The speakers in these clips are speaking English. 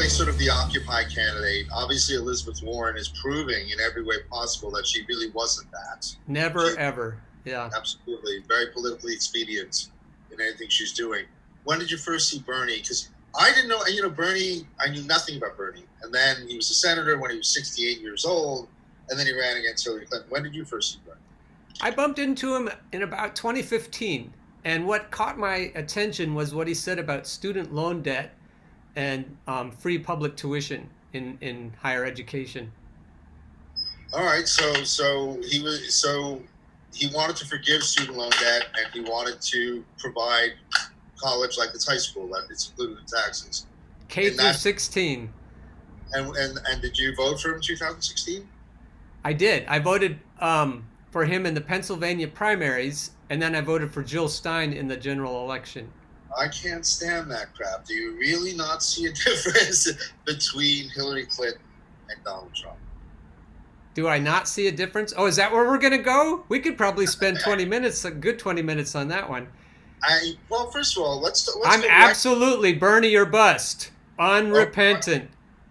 sort of the Occupy candidate. Obviously, Elizabeth Warren is proving in every way possible that she really wasn't that. Never, She's ever. Yeah. absolutely very politically expedient in anything she's doing. When did you first see Bernie? Because I didn't know, Bernie, I knew nothing about Bernie. And then he was a senator when he was 68 years old, and then he ran against Hillary Clinton. When did you first see Bernie? I bumped into him in about 2015. And what caught my attention was what he said about student loan debt and free public tuition in higher education. All right, so he wanted to forgive student loan debt, and he wanted to provide college like it's high school, that it's included in taxes. K And through that 16. and did you vote for him in 2016? I did. I voted for him in the Pennsylvania primaries, and then I voted for Jill Stein in the general election. I can't stand that crap. Do you really not see a difference between Hillary Clinton and Donald Trump? Do I not see a difference? Oh, is that where we're going to go? We could probably spend 20 minutes, a good 20 minutes on that one. Well, first of all, let's I'm go absolutely Bernie or bust. Unrepentant.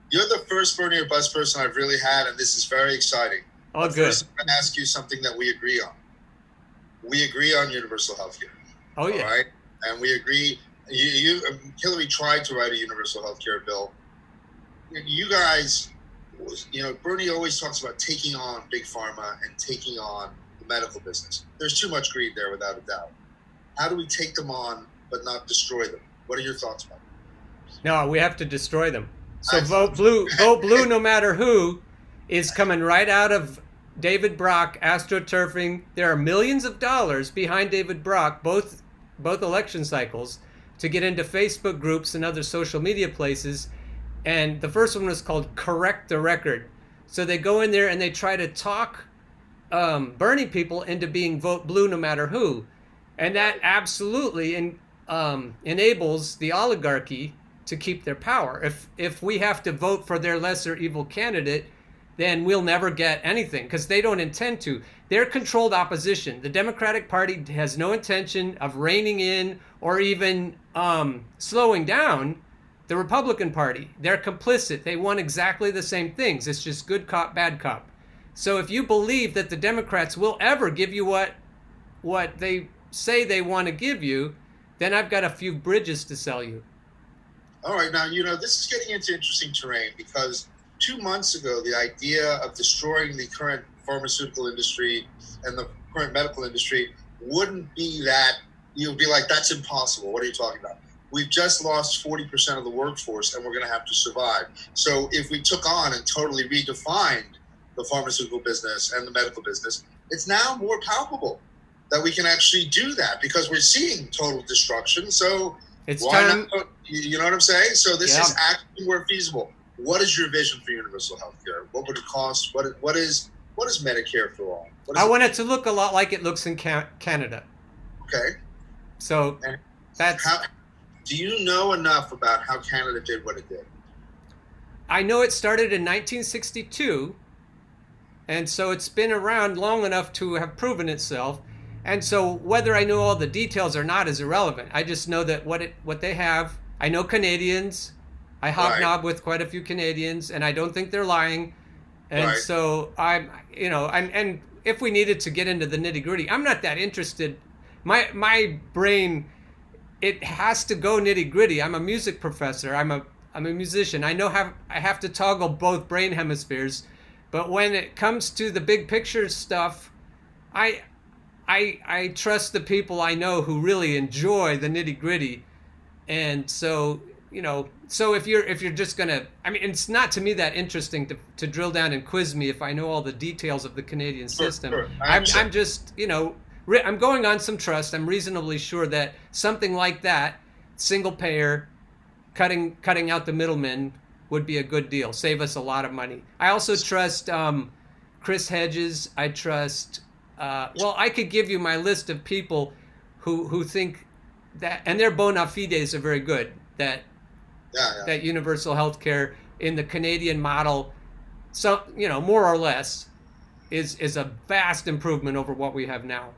You're the first Bernie or bust person I've really had, and this is very exciting. Oh, But good. first, I'm going to ask you something that we agree on. We agree on universal health care. Oh, yeah. All right? And we agree. Hillary tried to write a universal health care bill. You guys, Bernie always talks about taking on big pharma and taking on the medical business. There's too much greed there, without a doubt. How do we take them on but not destroy them? What are your thoughts about it? No, we have to destroy them. So I- vote blue. Vote blue no matter who is coming right out of David Brock, AstroTurfing. There are millions of dollars behind David Brock, both election cycles, to get into Facebook groups and other social media places. And the first one was called Correct the Record. So they go in there and they try to talk Bernie people into being vote blue no matter who. And that absolutely enables the oligarchy to keep their power. If we have to vote for their lesser evil candidate, then we'll never get anything because they don't intend to. They're controlled opposition. The Democratic Party has no intention of reining in or even slowing down the Republican Party. They're complicit. They want exactly the same things. It's just good cop, bad cop. So if you believe that the Democrats will ever give you what they say they want to give you, then I've got a few bridges to sell you. All right, now, this is getting into interesting terrain because 2 months ago, the idea of destroying the current pharmaceutical industry and the current medical industry wouldn't be that, you'd be like, that's impossible. What are you talking about? We've just lost 40% of the workforce and we're going to have to survive. So if we took on and totally redefined the pharmaceutical business and the medical business, it's now more palpable that we can actually do that because we're seeing total destruction. So It's why time. not? You know what I'm saying? So this Yeah. is actually more feasible. What is your vision for universal health care? What would it cost? What is Medicare for all? What is I want it to look a lot like it looks in Canada. Okay. So And that's. How do you know enough about how Canada did what it did? I know it started in 1962, and so it's been around long enough to have proven itself. And so whether I know all the details or not is irrelevant. I just know that what they have. I know Canadians. I hobnob with quite a few Canadians, and I don't think they're lying. And Right. so and if we needed to get into the nitty gritty, I'm not that interested. My brain, it has to go nitty gritty. I'm a music professor. I'm a musician. I have to toggle both brain hemispheres, but when it comes to the big picture stuff, I trust the people I know who really enjoy the nitty gritty, and so so if you're just gonna, it's not to me that interesting to drill down and quiz me if I know all the details of the Canadian system. Sure. I'm just I'm going on some trust. I'm reasonably sure that something like that, single payer, cutting out the middlemen, would be a good deal. Save us a lot of money. I also trust Chris Hedges. I trust. I could give you my list of people who think that, and their bona fides are very good. That universal health care in the Canadian model, so more or less, is a vast improvement over what we have now.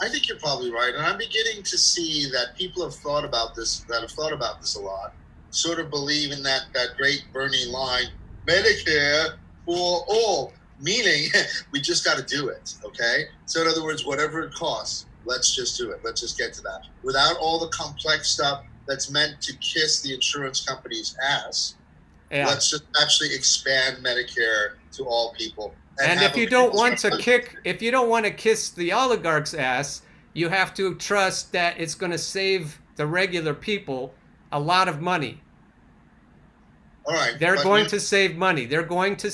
I think you're probably right, and I'm beginning to see that people have thought about this a lot, sort of believe in that great Bernie line, Medicare for all, meaning we just got to do it, okay? So in other words, whatever it costs, let's just do it. Let's just get to that. Without all the complex stuff that's meant to kiss the insurance company's ass, let's just actually expand Medicare to all people. And if you don't want to kiss the oligarch's ass, you have to trust that it's going to save the regular people a lot of money. All right. They're going to save money. They're going to,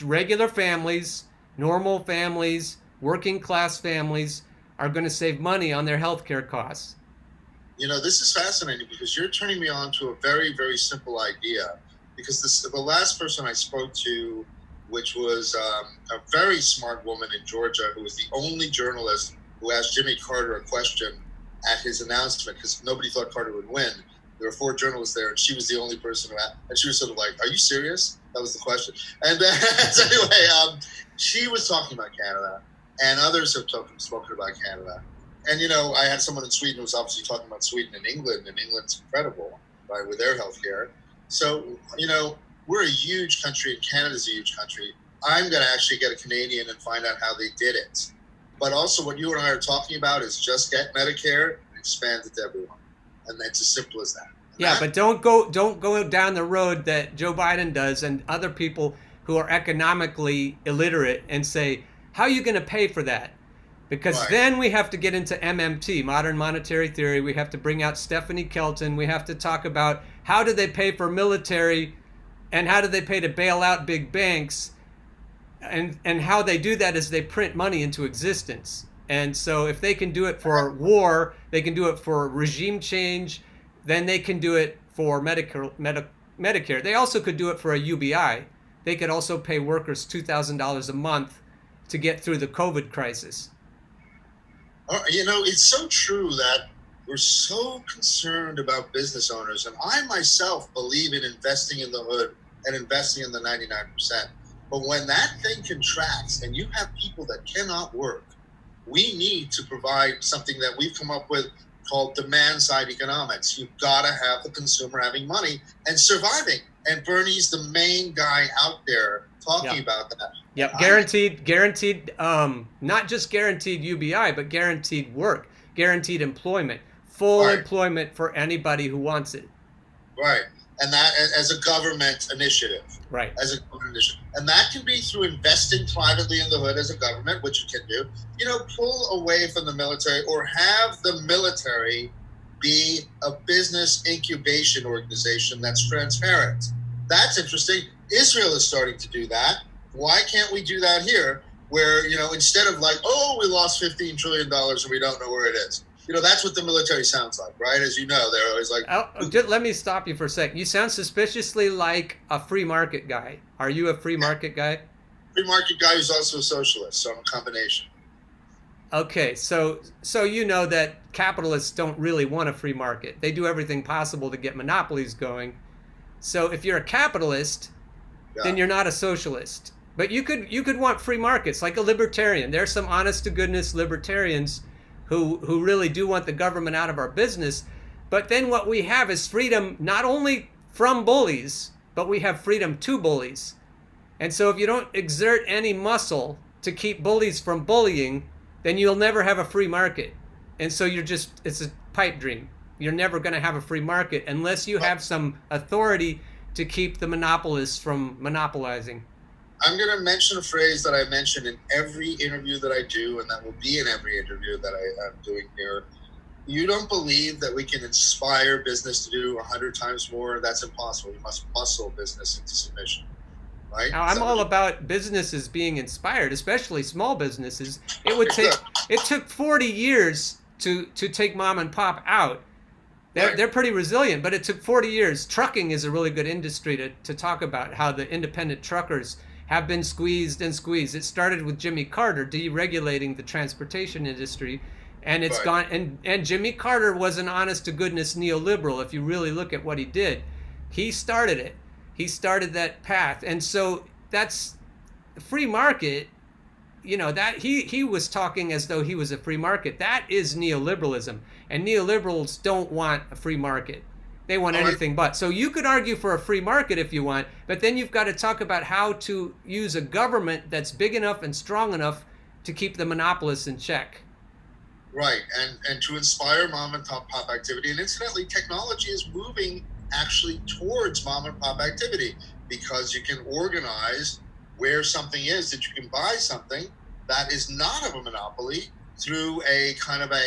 regular families, normal families, working class families are going to save money on their healthcare costs. This is fascinating because you're turning me on to a very, very simple idea. Because the last person I spoke to, which was a very smart woman in Georgia, who was the only journalist who asked Jimmy Carter a question at his announcement, because nobody thought Carter would win. There were 4 journalists there, and she was the only person who asked. And she was sort of like, "Are you serious?" That was the question. And so anyway, she was talking about Canada, and others have spoken about Canada. And, I had someone in Sweden who was obviously talking about Sweden and England, and England's incredible, right, with their healthcare. So, we're a huge country, and Canada's a huge country. I'm going to actually get a Canadian and find out how they did it. But also what you and I are talking about is just get Medicare and expand it to everyone. And it's as simple as that. But don't go down the road that Joe Biden does and other people who are economically illiterate and say, how are you going to pay for that? Because then we have to get into MMT, modern monetary theory. We have to bring out Stephanie Kelton. We have to talk about how do they pay for military and how do they pay to bail out big banks? And how they do that is they print money into existence. And so if they can do it for war, they can do it for regime change, then they can do it for Medicare. They also could do it for a UBI. They could also pay workers $2,000 a month to get through the COVID crisis. It's so true that we're so concerned about business owners. And I myself believe in investing in the hood and investing in the 99%. But when that thing contracts and you have people that cannot work, we need to provide something that we've come up with called demand side economics. You've got to have the consumer having money and surviving. And Bernie's the main guy out there talking about that. Yep, guaranteed, not just guaranteed UBI, but guaranteed work, guaranteed employment, full employment for anybody who wants it. Right. And that as a government initiative. Right. As a government initiative. And that can be through investing privately in the hood as a government, which you can do. Pull away from the military or have the military be a business incubation organization that's transparent. That's interesting. Israel is starting to do that. Why can't we do that here? Where, instead of like, oh, we lost $15 trillion and we don't know where it is. That's what the military sounds like, right? As you know, they're always like... let me stop you for a second. You sound suspiciously like a free market guy. Are you a free market guy? Free market guy who's also a socialist, so I'm a combination. Okay, so you know that capitalists don't really want a free market. They do everything possible to get monopolies going. So if you're a capitalist, then you're not a socialist. But you could want free markets, like a libertarian. There's some honest-to-goodness libertarians who really do want the government out of our business. But then what we have is freedom not only from bullies, but we have freedom to bullies. And so if you don't exert any muscle to keep bullies from bullying, then you'll never have a free market. And so it's a pipe dream. You're never going to have a free market unless you have some authority to keep the monopolists from monopolizing. I'm going to mention a phrase that I mention in every interview that I do, and that will be in every interview that I am doing here. You don't believe that we can inspire business to do 100 times more? That's impossible. You must muscle business into submission, right? Now, I'm all about businesses being inspired, especially small businesses. It took 40 years to take mom and pop out. They're pretty resilient, but it took 40 years. Trucking is a really good industry to talk about how the independent truckers have been squeezed and squeezed. It started with Jimmy Carter deregulating the transportation industry, and it's gone. And Jimmy Carter was an honest-to-goodness neoliberal. If you really look at what he did, he started it. He started that path, and so that's free market. That he was talking as though he was a free market. That is neoliberalism, and neoliberals don't want a free market. They want All right. anything but. So you could argue for a free market if you want, but then you've got to talk about how to use a government that's big enough and strong enough to keep the monopolists in check. Right, and to inspire mom and pop activity. And incidentally, technology is moving actually towards mom and pop activity, because you can organize where something is, that you can buy something that is not of a monopoly through a kind of a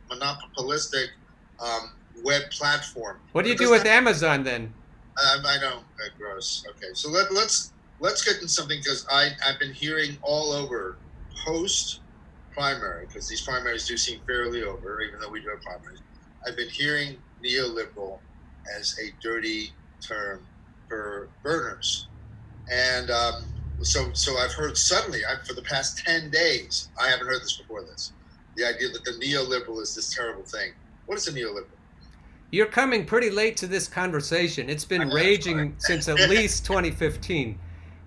monopolistic web platform. What do you It do doesn't with Amazon then? I know, gross. Okay, so let's get into something, because I've been hearing all over post primary, because these primaries do seem fairly over, even though we do have primaries. I've been hearing neoliberal as a dirty term for burners, and so I've heard suddenly, for the past 10 days, I haven't heard this before this, the idea that the neoliberal is this terrible thing. What is a neoliberal? You're coming pretty late to this conversation. It's been raging since at least 2015.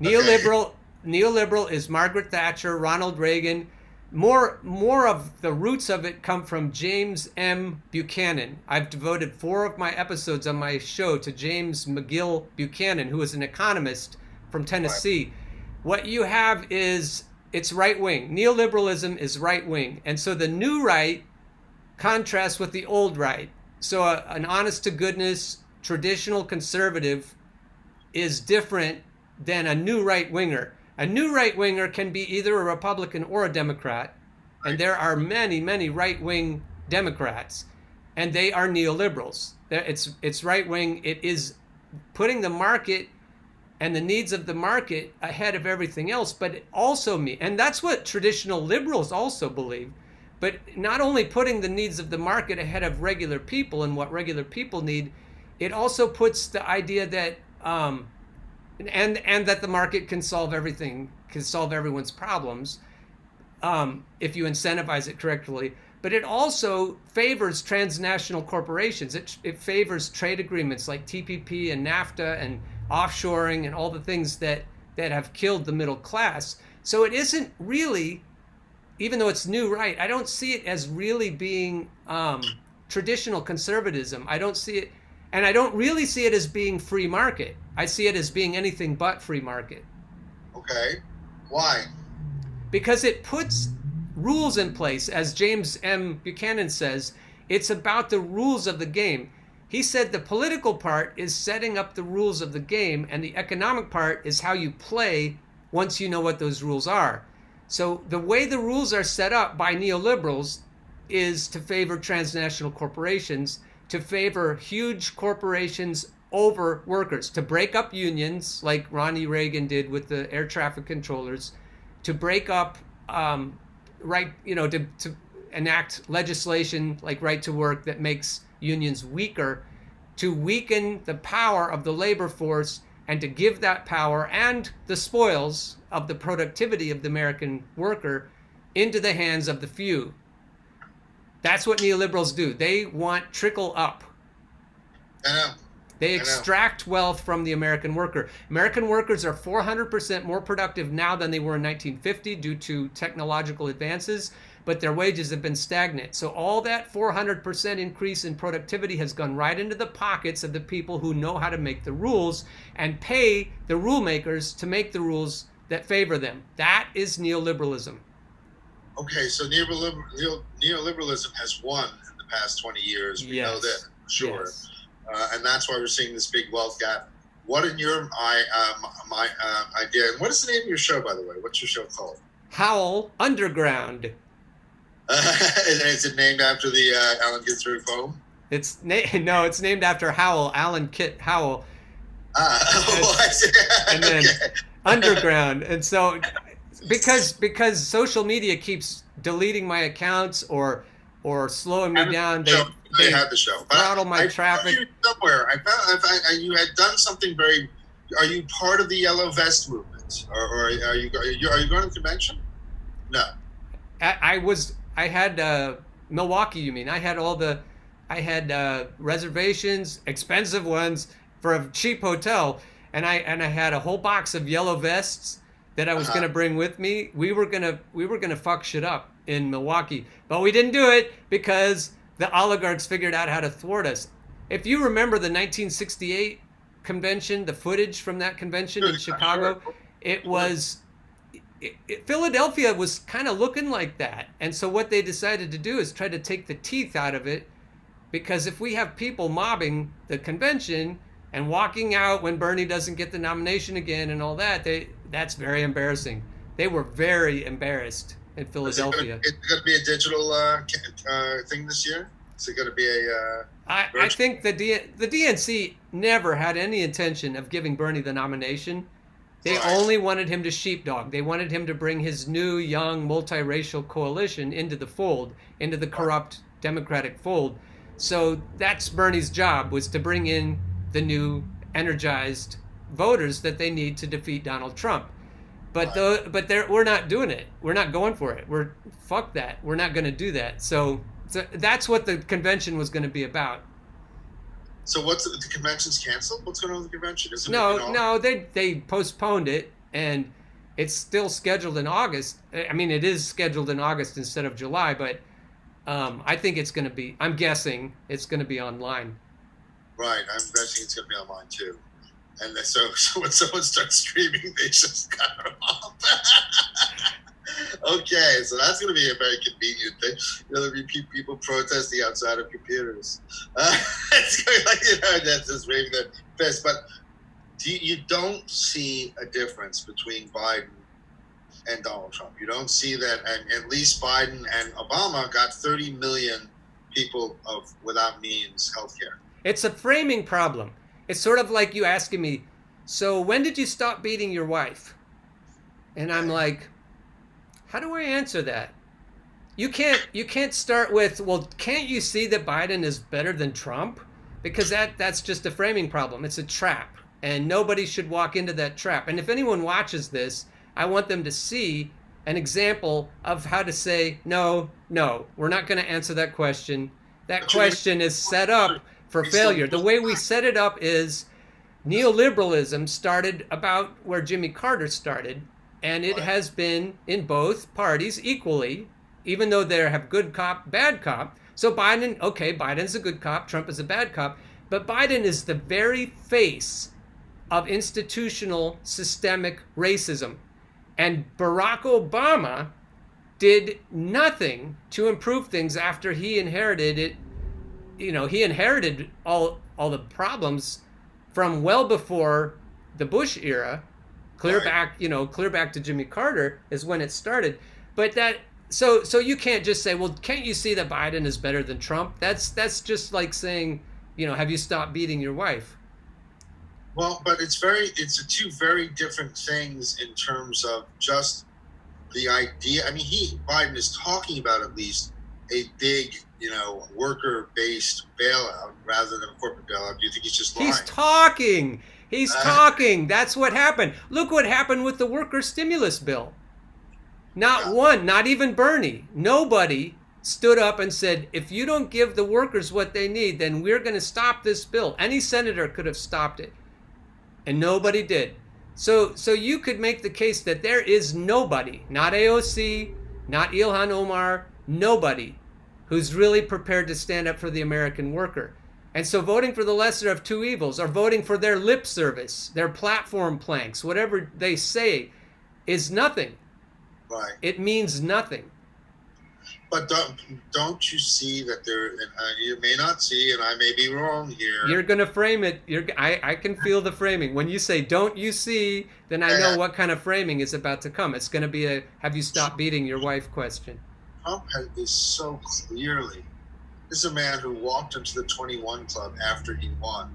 Neoliberal is Margaret Thatcher, Ronald Reagan. More of the roots of it come from James M. Buchanan. I've devoted 4 of my episodes on my show to James McGill Buchanan, who is an economist from Tennessee. Right. What you have is, it's right wing. Neoliberalism is right wing. And so the new right contrasts with the old right. So an honest to goodness traditional conservative is different than a new right winger. A new right winger can be either a Republican or a Democrat, and there are many, many right wing Democrats, and they are neoliberals. It's right wing. It is putting the market and the needs of the market ahead of everything else. But it also and that's what traditional liberals also believe. But not only putting the needs of the market ahead of regular people and what regular people need, it also puts the idea that and that the market can solve everything, can solve everyone's problems if you incentivize it correctly. But it also favors transnational corporations. It favors trade agreements like TPP and NAFTA and offshoring and all the things that have killed the middle class. So it isn't really, even though it's new right, I don't see it as really being traditional conservatism. I don't see it, and I don't really see it as being free market. I see it as being anything but free market. Okay. Why? Because it puts rules in place. As James M. Buchanan says, it's about the rules of the game. He said the political part is setting up the rules of the game, and the economic part is how you play once you know what those rules are. So the way the rules are set up by neoliberals is to favor transnational corporations, to favor huge corporations over workers, to break up unions like Ronnie Reagan did with the air traffic controllers, to break up to enact legislation like right to work that makes unions weaker, to weaken the power of the labor force, and to give that power and the spoils of the productivity of the American worker into the hands of the few. That's what neoliberals do. They want trickle up. I know. They extract wealth from the American worker. American workers are 400% more productive now than they were in 1950 due to technological advances, but their wages have been stagnant. So all that 400% increase in productivity has gone right into the pockets of the people who know how to make the rules and pay the rule makers to make the rules that favor them. That is neoliberalism. Okay, so neoliberalism has won in the past 20 years. We know that, for sure. Yes. And that's why we're seeing this big wealth gap. What in your idea, and what is the name of your show, by the way? What's your show called? Howl Underground. Is it named after the Allen Ginsberg poem? It's named after Howell, Alan Kit Howell. And then Underground. And so because social media keeps deleting my accounts or slowing me down, they had the show. Throttle my traffic. You somewhere. I found you had done something very. Are you part of the Yellow Vest movement, or are you going to convention? No. I had Milwaukee. You mean? I had reservations, expensive ones for a cheap hotel, and I had a whole box of yellow vests that I was going to bring with me. We were gonna fuck shit up in Milwaukee, but we didn't do it because the oligarchs figured out how to thwart us. if you remember the 1968 convention, the footage from that convention in Chicago, it was Philadelphia was kind of looking like that. And so what they decided to do is try to take the teeth out of it, because if we have people mobbing the convention and walking out when Bernie doesn't get the nomination again and all that, that's very embarrassing. They were very embarrassed in Philadelphia. Is it going to be a digital thing this year? Is it going to be a... I think the DNC never had any intention of giving Bernie the nomination. They only wanted him to sheepdog. They wanted him to bring his new, young, multiracial coalition into the fold, into the corrupt Democratic fold. So that's Bernie's job, was to bring in the new, energized voters that they need to defeat Donald Trump. But we're not doing it. We're not going for it. Fuck that. We're not going to do that. So that's what the convention was going to be about. So the convention's canceled? What's going on with the convention? No, they postponed it, and it's still scheduled in August. I mean, it is scheduled in August instead of July, but I think it's going to be, I'm guessing it's going to be online. Right, I'm guessing it's going to be online too. And so when someone starts streaming, they just cut it off. Okay, so that's going to be a very convenient thing. There'll be people protesting outside of computers. It's going like, that's just waving their fist. But you don't see a difference between Biden and Donald Trump. You don't see that, and at least Biden and Obama got 30 million people without means healthcare. It's a framing problem. It's sort of like you asking me, so when did you stop beating your wife? And I'm like, how do I answer that? You can't start with, well, can't you see that Biden is better than Trump? Because that's just a framing problem. It's a trap, and nobody should walk into that trap. And if anyone watches this, I want them to see an example of how to say, no, we're not going to answer that question. That question is set up for failure. The way we set it up is neoliberalism started about where Jimmy Carter started, and it has been in both parties equally, even though they have good cop, bad cop. So Biden's a good cop, Trump is a bad cop, but Biden is the very face of institutional systemic racism. And Barack Obama did nothing to improve things after he inherited it. You know, he inherited all the problems from well before the Bush era. Clear back to Jimmy Carter is when it started. But so you can't just say, well, can't you see that Biden is better than Trump? That's just like saying, have you stopped beating your wife? Well, but it's two very different things in terms of just the idea. I mean, Biden is talking about at least a big, worker-based bailout rather than a corporate bailout. Do you think he's just lying? He's talking. That's what happened. Look what happened with the worker stimulus bill. Not even Bernie. Nobody stood up and said, if you don't give the workers what they need, then we're going to stop this bill. Any senator could have stopped it. And nobody did. So you could make the case that there is nobody, not AOC, not Ilhan Omar, nobody who's really prepared to stand up for the American worker. And so voting for the lesser of two evils, or voting for their lip service, their platform planks, whatever they say, is nothing. Right. It means nothing. But don't you see that there? And you may not see, and I may be wrong here. You're going to frame it. I can feel the framing. When you say "don't you see," then I know what kind of framing is about to come. It's going to be a "have you stopped beating your wife" question. Trump is so clearly. This is a man who walked into the 21 Club after he won,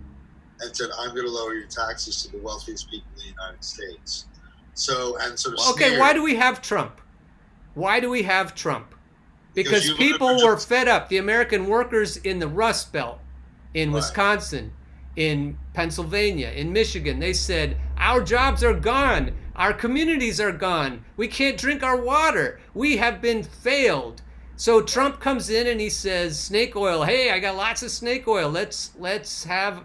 and said, "I'm going to lower your taxes to the wealthiest people in the United States." Okay, why do we have Trump? Because people were fed up. The American workers in the Rust Belt, in Wisconsin, in Pennsylvania, in Michigan, they said, our jobs are gone. Our communities are gone. We can't drink our water. We have been failed. So Trump comes in and he says, snake oil. Hey, I got lots of snake oil. Let's have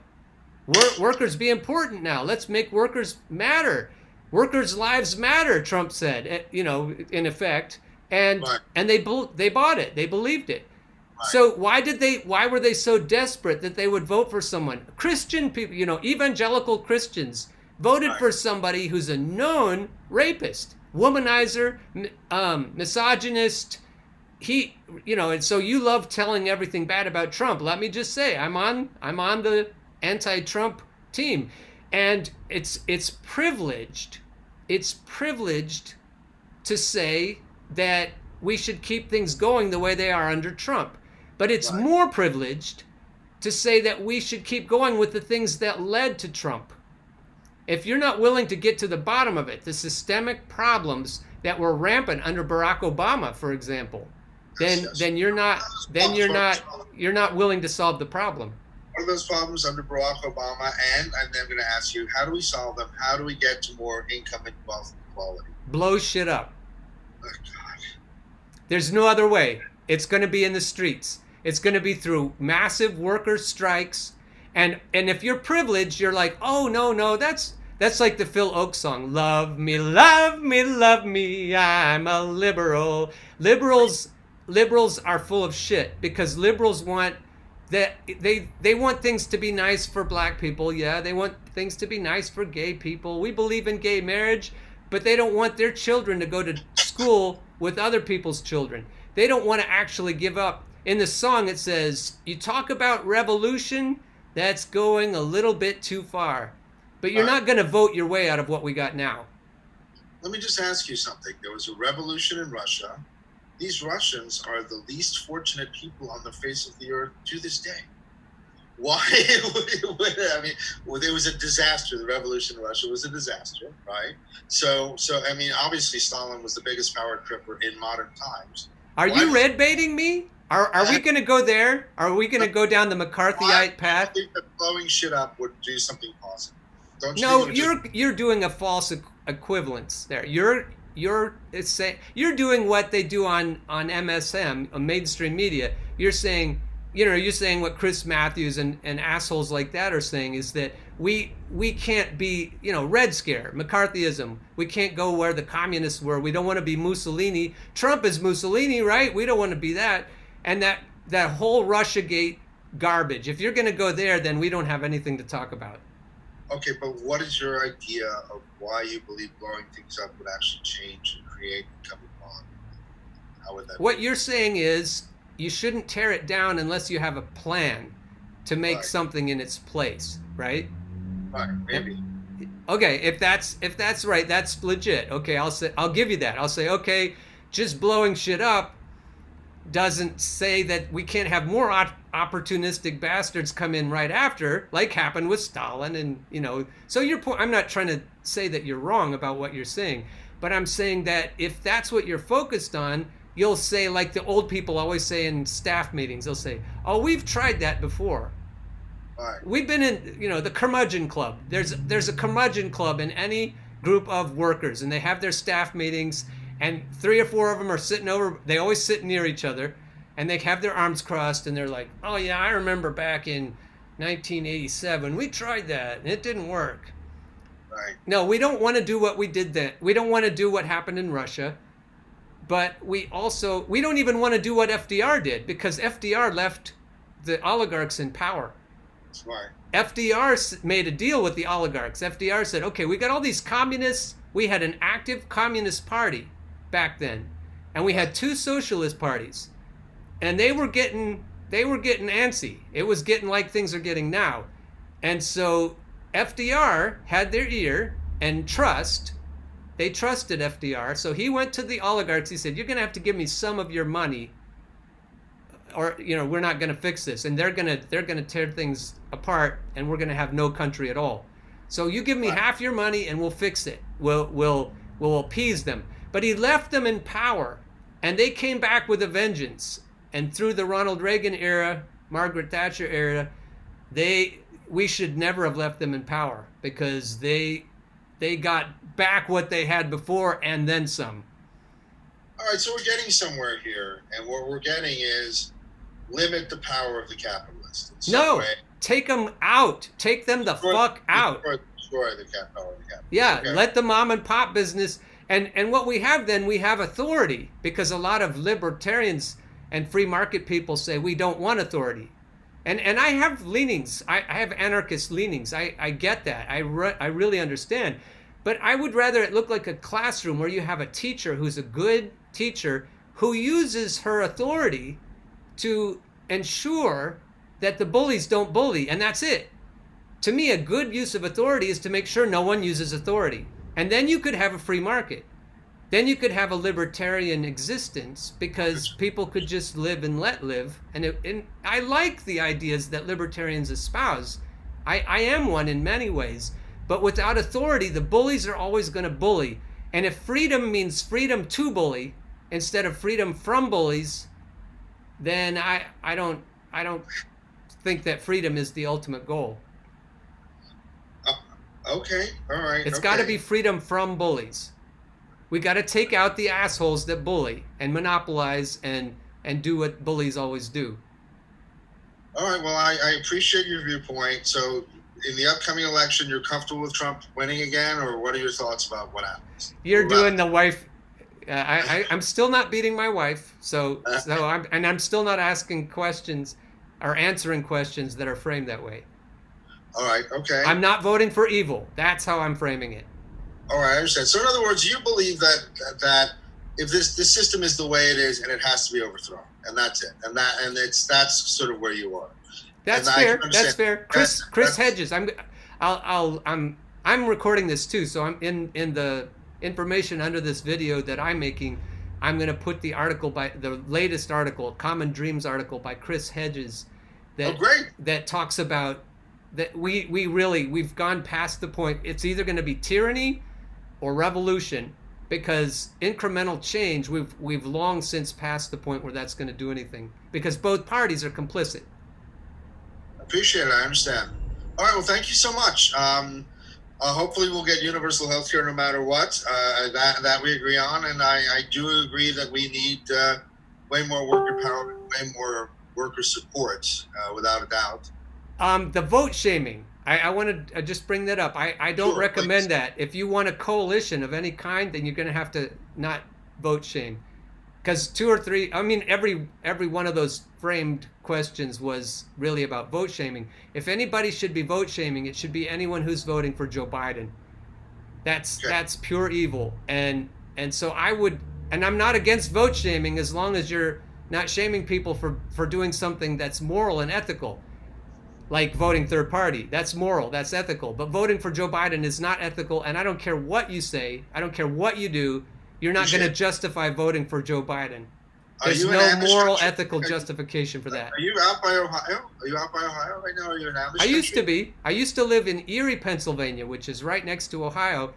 workers be important now. Let's make workers matter. Workers' lives matter, Trump said, in effect. And they bought it. They believed it. So why were they so desperate that they would vote for someone? Christian people, evangelical Christians voted Right. for somebody who's a known rapist, womanizer, misogynist. And so you love telling everything bad about Trump. Let me just say, I'm on the anti-Trump team, and it's privileged. It's privileged to say that we should keep things going the way they are under Trump. But it's Right. more privileged to say that we should keep going with the things that led to Trump. If you're not willing to get to the bottom of it, the systemic problems that were rampant under Barack Obama, for example, then you're not willing to solve the problem. What are those problems under Barack Obama? And I'm going to ask you, how do we solve them? How do we get to more income and wealth equality? Blow shit up. Oh, God. There's no other way. It's going to be in the streets. It's going to be through massive worker strikes. And if you're privileged, you're like, oh, no, that's like the Phil Oakes song, love me, love me, love me, I'm a liberal. Liberals are full of shit because liberals want that they want things to be nice for black people. Yeah, they want things to be nice for gay people. We believe in gay marriage, but they don't want their children to go to school with other people's children. They don't want to actually give up. In the song, it says, you talk about revolution, that's going a little bit too far. But you're not going to vote your way out of what we got now. Let me just ask you something. There was a revolution in Russia. These Russians are the least fortunate people on the face of the earth to this day. Why? I mean, there was a disaster. The revolution in Russia was a disaster, right? So I mean, obviously Stalin was the biggest power tripper in modern times. Are you red baiting me? Are we going to go there? Are we going to go down the McCarthyite path? I think that blowing shit up would do something positive. Don't you? No, think you're doing a false equivalence there. You're doing what they do on MSM, on mainstream media. You're saying what Chris Matthews and assholes like that are saying is that we can't be, Red Scare, McCarthyism. We can't go where the communists were. We don't want to be Mussolini. Trump is Mussolini, right? We don't want to be that. And that whole Russiagate garbage. If you're going to go there, then we don't have anything to talk about. Okay, but what is your idea of why you believe blowing things up would actually change and create income equality? How would that What you're saying is you shouldn't tear it down unless you have a plan to make something in its place, right? Right, maybe. Okay, if that's right, that's legit. Okay, I'll give you that. I'll say, okay, just blowing shit up doesn't say that we can't have more opportunistic bastards come in right after, like happened with Stalin, and So your point, I'm not trying to say that you're wrong about what you're saying, but I'm saying that if that's what you're focused on, you'll say, like the old people always say in staff meetings, they'll say, "Oh, we've tried that before." Right. We've been in, the curmudgeon club. There's a curmudgeon club in any group of workers, and they have their staff meetings, and 3 or 4 of them are sitting over. They always sit near each other, and they have their arms crossed, and they're like, "Oh yeah, I remember back in 1987, we tried that, and it didn't work." Right. No, we don't want to do what we did then. We don't want to do what happened in Russia, but we don't even want to do what FDR did, because FDR left the oligarchs in power. That's right. FDR made a deal with the oligarchs. FDR said, okay, we got all these communists. We had an active communist party back then, and we had 2 socialist parties, and they were getting antsy. It was getting like things are getting now. And so FDR had their ear and trust. They trusted FDR. So he went to the oligarchs. He said, you're going to have to give me some of your money, or we're not going to fix this, and they're going to tear things apart, and we're going to have no country at all. So you give me half your money and we'll fix it. We'll appease them. But he left them in power, and they came back with a vengeance. And through the Ronald Reagan era, Margaret Thatcher era, we should never have left them in power, because they got back what they had before and then some. All right, so we're getting somewhere here, and what we're getting is limit the power of the capitalist. No, take them out. Take them the fuck out. Destroy the power of the capitalist. Yeah, okay? Let the mom and pop business. And what we have then, we have authority, because a lot of libertarians and free market people say we don't want authority. And I have leanings. I have anarchist leanings. I get that. I really understand. But I would rather it look like a classroom where you have a teacher who's a good teacher who uses her authority to ensure that the bullies don't bully, and that's it. To me, a good use of authority is to make sure no one uses authority. And then you could have a free market. Then you could have a libertarian existence because people could just live and let live. And I like the ideas that libertarians espouse. I am one in many ways. But without authority, the bullies are always going to bully. And if freedom means freedom to bully instead of freedom from bullies, then I don't think that freedom is the ultimate goal. Okay, all right. It's got to be freedom from bullies. We got to take out the assholes that bully and monopolize and do what bullies always do. All right, well, I appreciate your viewpoint. So in the upcoming election, you're comfortable with Trump winning again, or what are your thoughts about what happens? You're doing the wife. I'm still not beating my wife, so I'm still not asking questions or answering questions that are framed that way. All right, okay. I'm not voting for evil. That's how I'm framing it. All right, I understand. So in other words, you believe that if this system is the way it is and it has to be overthrown, and that's it, and that's sort of where you are. That's fair. That's fair. Chris Hedges. I'm recording this too, so I'm in the information under this video that I'm making. I'm going to put the article the latest article, Common Dreams article by Chris Hedges, that talks about that we've gone past the point. It's either going to be tyranny or revolution, because incremental change, we've long since passed the point where that's going to do anything, because both parties are complicit. Appreciate it. I understand. All right. Well, thank you so much. Hopefully we'll get universal health care no matter what. That we agree on. And I do agree that we need way more worker power, way more worker support, without a doubt. The vote shaming. I want to just bring that up. I don't recommend that. If you want a coalition of any kind, then you're going to have to not vote shame. Because every one of those framed questions was really about vote shaming. If anybody should be vote shaming, it should be anyone who's voting for Joe Biden. That's pure evil. And so I'm not against vote shaming as long as you're not shaming people for doing something that's moral and ethical. Like voting third party. That's moral, that's ethical. But voting for Joe Biden is not ethical, and I don't care what you say, I don't care what you do, you're not going to justify voting for Joe Biden. There's no moral, ethical justification for that. Are you out by Ohio? Are you out by Ohio right now? Are you in Amish? I used to be. I used to live in Erie, Pennsylvania, which is right next to Ohio.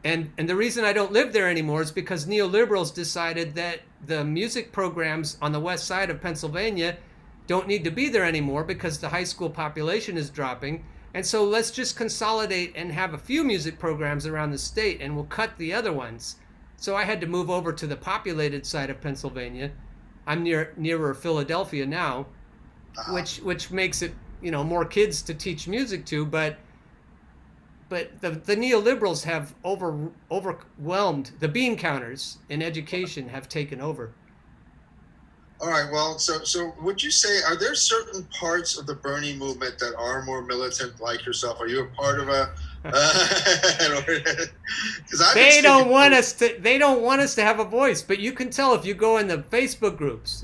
And the reason I don't live there anymore is because neoliberals decided that the music programs on the west side of Pennsylvania don't need to be there anymore because the high school population is dropping. And so let's just consolidate and have a few music programs around the state, and we'll cut the other ones. So I had to move over to the populated side of Pennsylvania. I'm nearer Philadelphia now, which makes it, more kids to teach music to. But the neoliberals have overwhelmed. The bean counters in education have taken over. All right. Well, so would you say, are there certain parts of the Bernie movement that are more militant like yourself? Are you a part of a? They don't want us to have a voice, but you can tell if you go in the Facebook groups.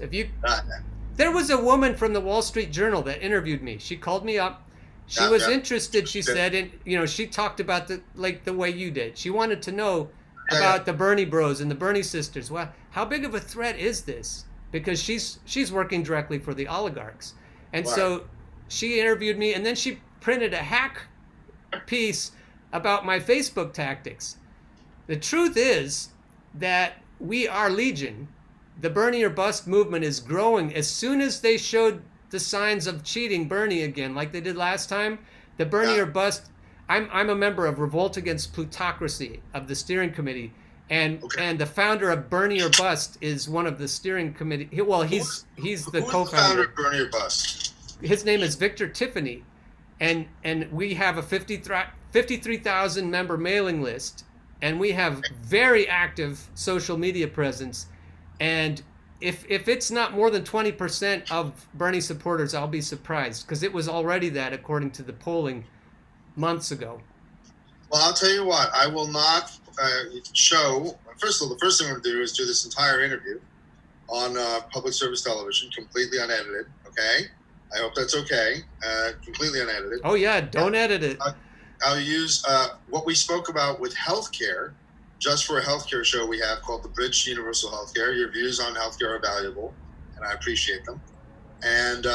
There was a woman from the Wall Street Journal that interviewed me. She called me up. She was interested. She said, and she talked about the way you did. She wanted to know about the Bernie Bros and the Bernie sisters. Well, how big of a threat is this? Because she's working directly for the oligarchs. And so she interviewed me, and then she printed a hack piece about my Facebook tactics. The truth is that we are legion. The Bernie or bust movement is growing. As soon as they showed the signs of cheating Bernie again, like they did last time, the Bernie or bust, I'm a member of Revolt Against Plutocracy, of the steering committee. And the founder of Bernie or Bust is one of the steering committee. Well, he's the co-founder. The founder of Bernie or Bust? His name is Victor Tiffany, and we have a 53,000 member mailing list, and we have very active social media presence, and if it's not more than 20% of Bernie supporters, I'll be surprised, because it was already that according to the polling months ago. Well, I'll tell you what. I will not show. First of all, the first thing I'm going to do is do this entire interview on public service television, completely unedited. Okay, I hope that's okay. Completely unedited. Oh yeah, don't edit it. I'll use what we spoke about with healthcare, just for a healthcare show we have called The Bridge to Universal Healthcare. Your views on healthcare are valuable, and I appreciate them. And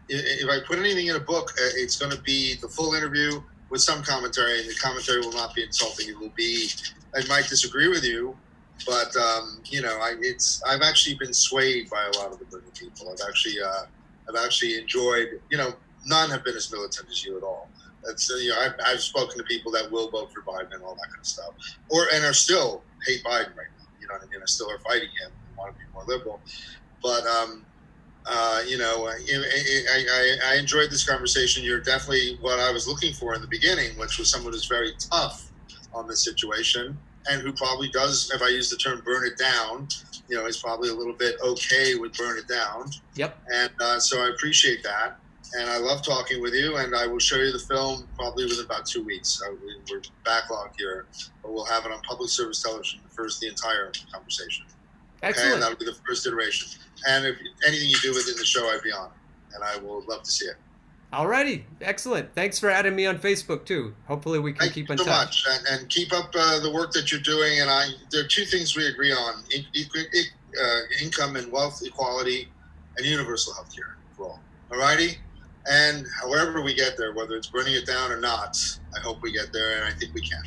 if I put anything in a book, it's going to be the full interview with some commentary, and the commentary will not be insulting. It will be, I might disagree with you, but I've actually been swayed by a lot of the Bernie people. I've actually enjoyed. None have been as militant as you at all. I've spoken to people that will vote for Biden and all that kind of stuff, and are still hate Biden right now. You know what I mean? I still are fighting him and want to be more liberal, but I enjoyed this conversation. You're definitely what I was looking for in the beginning, which was someone who's very tough on this situation and who probably does, if I use the term burn it down, is probably a little bit okay with burn it down. Yep. And so I appreciate that. And I love talking with you, and I will show you the film probably within about 2 weeks. We're backlogged here, but we'll have it on public service television the entire conversation. Excellent. Okay, and that'll be the first iteration. And if anything you do within the show, I'd be on, and I will love to see it. Alrighty, excellent. Thanks for adding me on Facebook too. Hopefully we can keep in touch. Thank you so much, and keep up the work that you're doing. And there are two things we agree on: income and wealth equality, and universal health care for all. Alrighty, and however we get there, whether it's burning it down or not, I hope we get there, and I think we can.